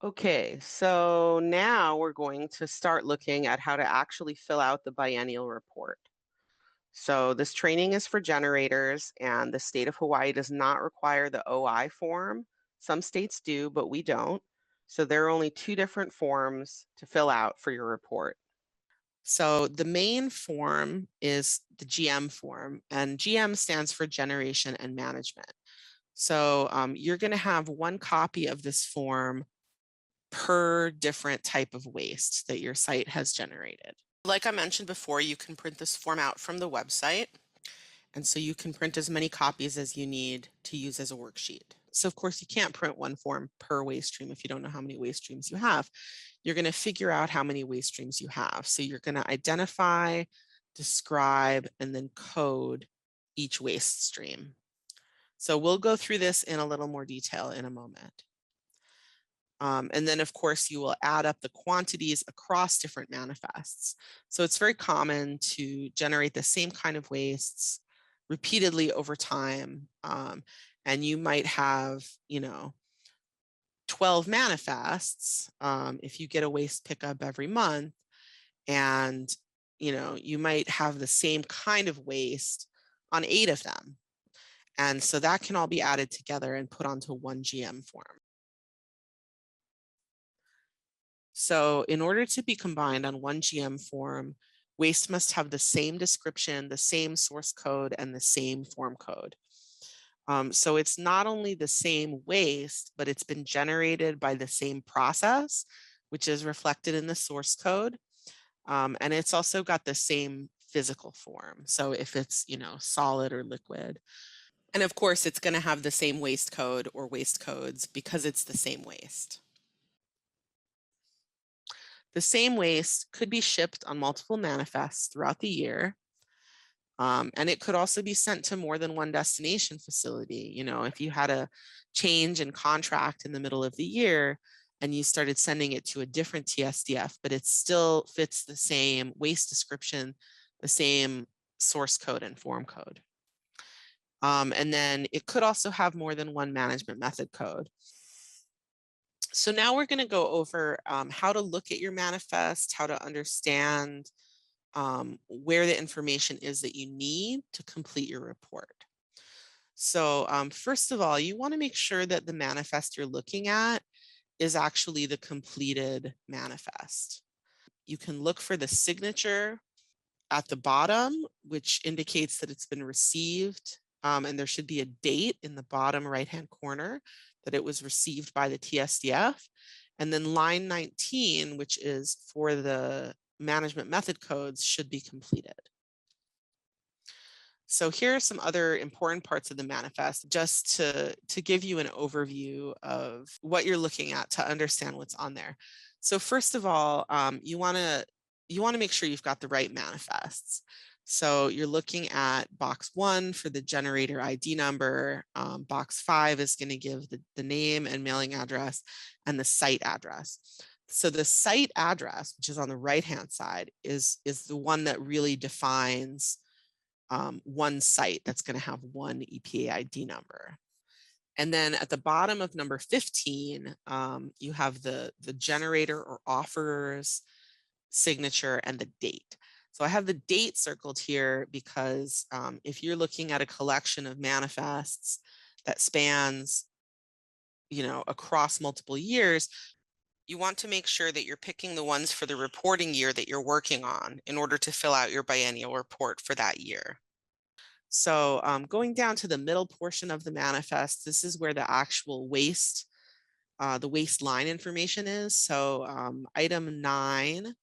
Okay, so now we're going to start looking at how to actually fill out the biennial report. So this training is for generators, and the state of Hawaii does not require the OI form. Some states do, but we don't. So there are only two different forms to fill out for your report. So the main form is the GM form, and GM stands for Generation and Management. So you're going to have one copy of this form per different type of waste that your site has generated. Like I mentioned before, you can print this form out from the website. And so you can print as many copies as you need to use as a worksheet. So of course you can't print one form per waste stream if you don't know how many waste streams you have. You're going to figure out how many waste streams you have. So you're going to identify, describe, and then code each waste stream. So we'll go through this in a little more detail in a moment. And then of course you will add up the quantities across different manifests. So it's very common to generate the same kind of wastes repeatedly over time. And you might have, 12 manifests if you get a waste pickup every month. And, you might have the same kind of waste on 8 of them. And so that can all be added together and put onto one GM form. So in order to be combined on one GM form, waste must have the same description, the same source code, and the same form code. So it's not only the same waste, but it's been generated by the same process, which is reflected in the source code. And it's also got the same physical form. So if it's, solid or liquid. And of course, it's going to have the same waste code or waste codes because it's the same waste. The same waste could be shipped on multiple manifests throughout the year. And it could also be sent to more than one destination facility. If you had a change in contract in the middle of the year and you started sending it to a different TSDF, but it still fits the same waste description, the same source code and form code. And then it could also have more than one management method code. So now we're going to go over how to look at your manifest, how to understand where the information is that you need to complete your report. So first of all, you want to make sure that the manifest you're looking at is actually the completed manifest. You can look for the signature at the bottom, which indicates that it's been received. And there should be a date in the bottom right-hand corner that it was received by the TSDF. And then line 19, which is for the management method codes, should be completed. So here are some other important parts of the manifest, just to give you an overview of what you're looking at to understand what's on there. So first of all, you want to make sure you've got the right manifests. So you're looking at box 1 for the generator ID number. Box 5 is going to give the name and mailing address and the site address. So the site address, which is on the right-hand side, is the one that really defines one site that's going to have one EPA ID number. And then at the bottom of number 15, you have the generator or offerer's signature and the date. So I have the date circled here because if you're looking at a collection of manifests that spans, across multiple years, you want to make sure that you're picking the ones for the reporting year that you're working on in order to fill out your biennial report for that year. So going down to the middle portion of the manifest, this is where the actual waste, the waste line information is. So item 9,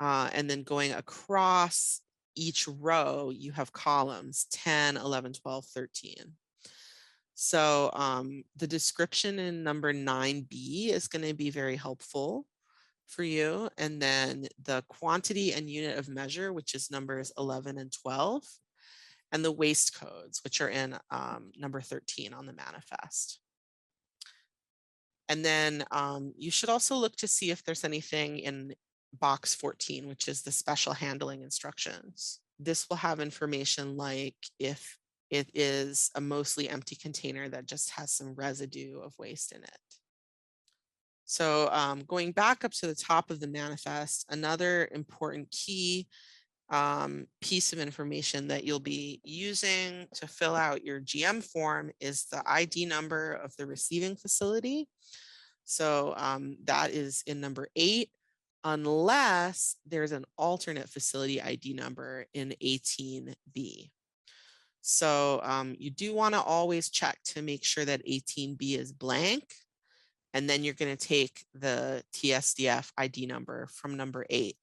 and then going across each row, you have columns 10, 11, 12, 13. So the description in number 9B is going to be very helpful for you. And then the quantity and unit of measure, which is numbers 11 and 12. And the waste codes, which are in number 13 on the manifest. And then you should also look to see if there's anything in box 14, which is the special handling instructions. This will have information like if it is a mostly empty container that just has some residue of waste in it. So going back up to the top of the manifest, another important key piece of information that you'll be using to fill out your GM form is the ID number of the receiving facility. So that is in number 8, unless there's an alternate facility ID number in 18B. So you do want to always check to make sure that 18B is blank. And then you're going to take the TSDF ID number from number 8.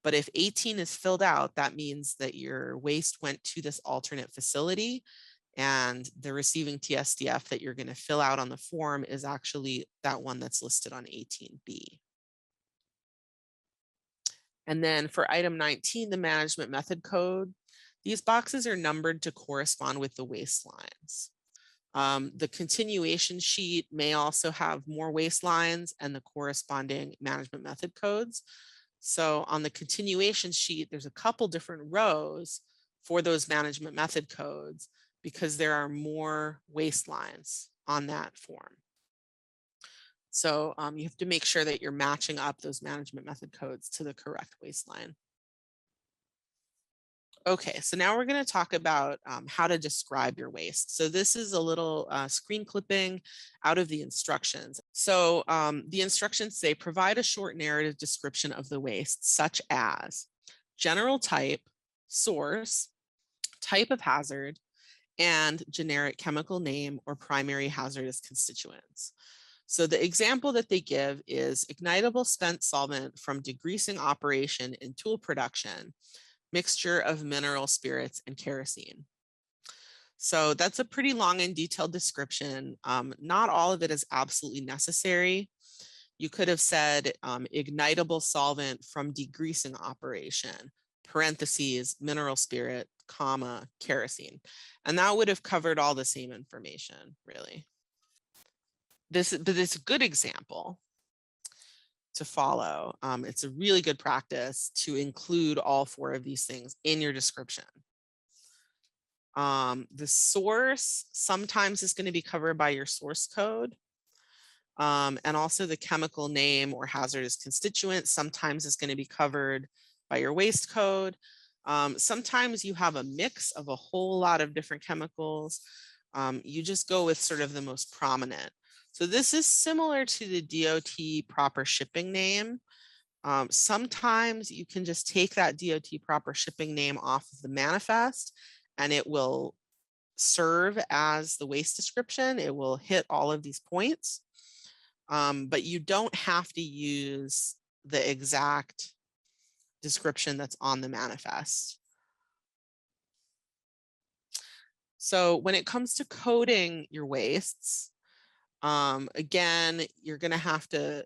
But if 18 is filled out, that means that your waste went to this alternate facility, and the receiving TSDF that you're going to fill out on the form is actually that one that's listed on 18B. And then for item 19, the management method code, these boxes are numbered to correspond with the waste lines. The continuation sheet may also have more waste lines and the corresponding management method codes. So on the continuation sheet, there's a couple different rows for those management method codes because there are more waste lines on that form. So you have to make sure that you're matching up those management method codes to the correct waste line. Okay, so now we're going to talk about how to describe your waste. So this is a little screen clipping out of the instructions. So the instructions say provide a short narrative description of the waste, such as general type, source, type of hazard, and generic chemical name or primary hazardous constituents. So the example that they give is ignitable spent solvent from degreasing operation in tool production, mixture of mineral spirits and kerosene. So that's a pretty long and detailed description. Not all of it is absolutely necessary. You could have said ignitable solvent from degreasing operation, parentheses, mineral spirit, comma, kerosene. And that would have covered all the same information, really. But it's a good example to follow. It's a really good practice to include all 4 of these things in your description. The source sometimes is going to be covered by your source code. And also the chemical name or hazardous constituent sometimes is going to be covered by your waste code. Sometimes you have a mix of a whole lot of different chemicals. You just go with sort of the most prominent. So this is similar to the DOT proper shipping name. Sometimes you can just take that DOT proper shipping name off of the manifest and it will serve as the waste description. It will hit all of these points, but you don't have to use the exact description that's on the manifest. So when it comes to coding your wastes, again, you're going to have to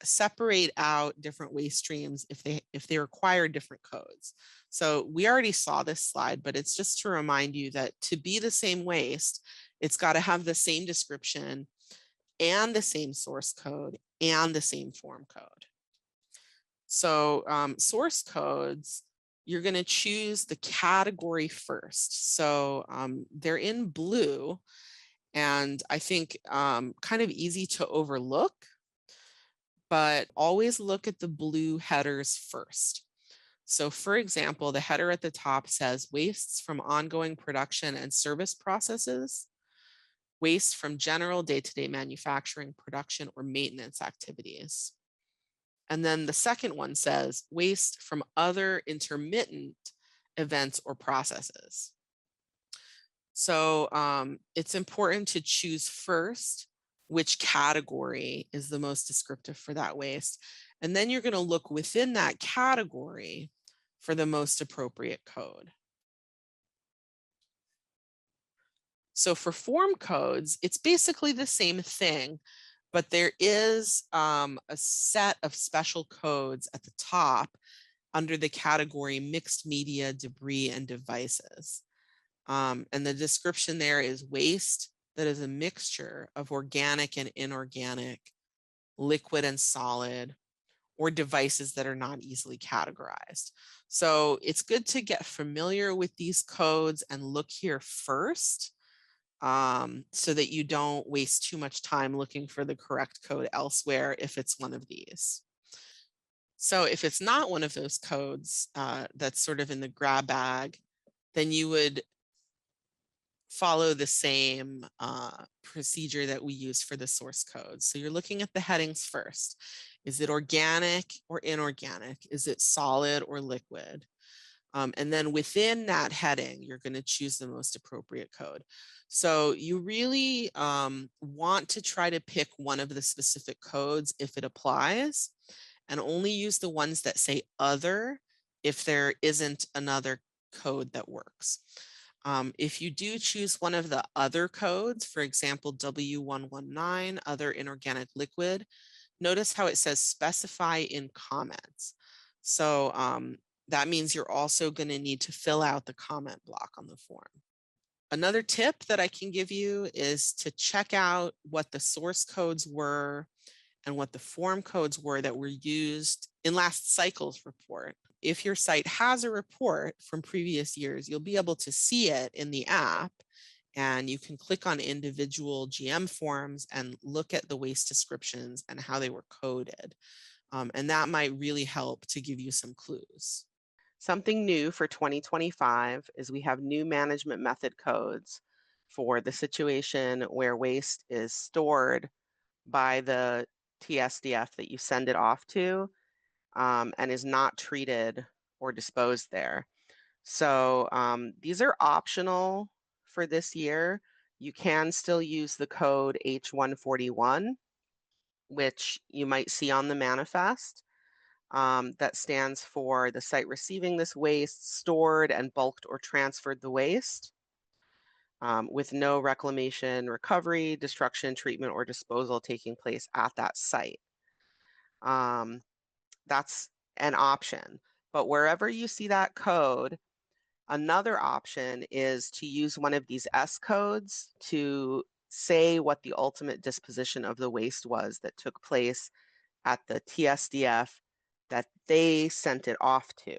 separate out different waste streams if they require different codes. So we already saw this slide, but it's just to remind you that to be the same waste, it's got to have the same description and the same source code and the same form code. So source codes, you're going to choose the category first. So they're in blue, and I think kind of easy to overlook, but always look at the blue headers first. So for example, the header at the top says wastes from ongoing production and service processes, waste from general day-to-day manufacturing, production, or maintenance activities. And then the second one says waste from other intermittent events or processes. So it's important to choose first which category is the most descriptive for that waste. And then you're going to look within that category for the most appropriate code. So for form codes, it's basically the same thing, but there is a set of special codes at the top under the category mixed media, debris, and devices. And the description there is waste that is a mixture of organic and inorganic, liquid and solid, or devices that are not easily categorized. So it's good to get familiar with these codes and look here first so that you don't waste too much time looking for the correct code elsewhere if it's one of these. So if it's not one of those codes that's sort of in the grab bag, then you would follow the same procedure that we use for the source code. So you're looking at the headings first. Is it organic or inorganic? Is it solid or liquid? And then within that heading, you're going to choose the most appropriate code. So you really want to try to pick one of the specific codes if it applies, and only use the ones that say other if there isn't another code that works. If you do choose one of the other codes, for example, W119, other inorganic liquid, notice how it says specify in comments. So that means you're also going to need to fill out the comment block on the form. Another tip that I can give you is to check out what the source codes were and what the form codes were that were used in last cycle's report. If your site has a report from previous years, you'll be able to see it in the app, and you can click on individual GM forms and look at the waste descriptions and how they were coded. And that might really help to give you some clues. Something new for 2025 is we have new management method codes for the situation where waste is stored by the TSDF that you send it off to and is not treated or disposed there. So these are optional for this year. You can still use the code H141, which you might see on the manifest. That stands for the site receiving this waste, stored and bulked or transferred the waste with no reclamation, recovery, destruction, treatment, or disposal taking place at that site. That's an option. But wherever you see that code, another option is to use one of these S codes to say what the ultimate disposition of the waste was that took place at the TSDF that they sent it off to.